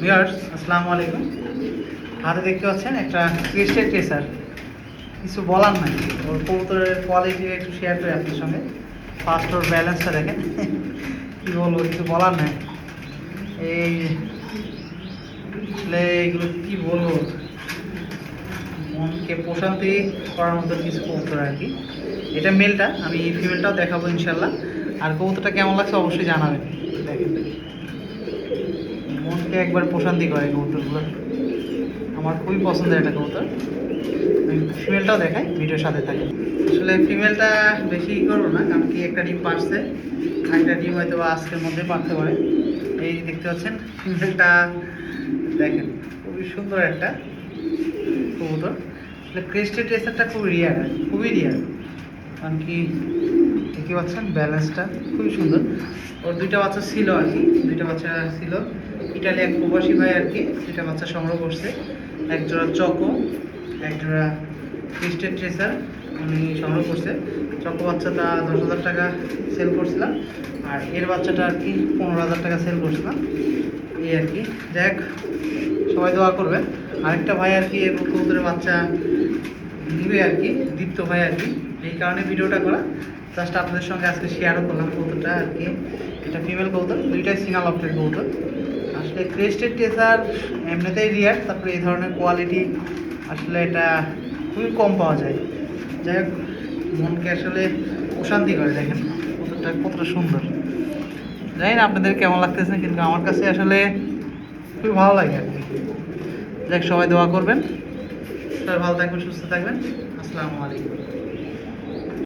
Viewers আসসালামু আলাইকুম। হাতে দেখতে পাচ্ছেন একটা ক্রিস্টেল ট্রেসার। কিছু বলার নাই, ওর কবুতরের কোয়ালিটি একটু শেয়ার করি আপনার সঙ্গে। ফার্স্ট ওর ব্যালেন্সটা দেখেন, কী বলবো, কিছু বলার নাই। এই আসলে এগুলো কী বলবো, মনকে প্রশান্তি করার মতো কিছু কবুতর আর কি। এটা মেলটা, আমি ফিমেলটাও দেখাবো ইনশাল্লাহ। আর কবুতরটা কেমন লাগছে অবশ্যই জানাবেন। দেখেন, মনকে একবার প্রশান্তি করে কবুতরগুলো। আমার খুবই পছন্দের একটা কবুতর। আমি ফিমেলটাও দেখাই, ভিডিওর সাথে থাকে। আসলে ফিমেলটা বেশি করবো না, কারণ কি একটা ডিম পারছে, একটা ডিম হয়তো আজকের মধ্যে পারতে পারে। এই দেখতে পাচ্ছেন ফিমেলটা, দেখেন খুবই সুন্দর একটা কবুতর। আসলে ক্রেস্টেড রেসারটা খুব রিয়ার, খুবই রিয়ার। কারণ কি দেখতে পাচ্ছেন ব্যালেন্সটা খুবই সুন্দর। ওর দুইটা বাচ্চা ছিল আর কি, দুইটা বাচ্চা ছিল। ইটালি এক প্রবাসী ভাই আর কি দুইটা বাচ্চা সংগ্রহ করছে। এক জোড়া চকো, এক জোড়া ক্রিস্টেড ট্রেসার উনি সংগ্রহ করছে। চকো বাচ্চাটা 10,000 টাকা সেল করছিলাম, আর এর বাচ্চাটা আর কি 15,000 টাকা সেল করছিলাম। এই আর কি, যাক সবাই দোয়া করবেন। আরেকটা ভাই আর কি কবুতরের বাচ্চা নিবে আর কি, দীপ্ত ভাই আর কি, এই কারণে ভিডিওটা করা। জাস্ট আপনাদের সঙ্গে আজকে শেয়ারও করলাম কবুতরটা আর কি। এটা ফিমেল কবুতর, দুইটাই সিঙ্গাল অফটের কবুতর। আসলে ক্রেস্টেড ট্রেসার এমনিতেই রিয়ার, তারপরে এই ধরনের কোয়ালিটি আসলে এটা খুবই কম পাওয়া যায়। যাই হোক, মনকে আসলে প্রশান্তি করে। দেখেন কবুতরটা কতটা সুন্দর, জানি না আপনাদের কেমন লাগতেছে, কিন্তু আমার কাছে আসলে খুবই ভালো লাগে আর কি। যাক, সবাই দোয়া করবেন, সবাই ভালো থাকবেন, সুস্থ থাকবেন। আসসালামু আলাইকুম।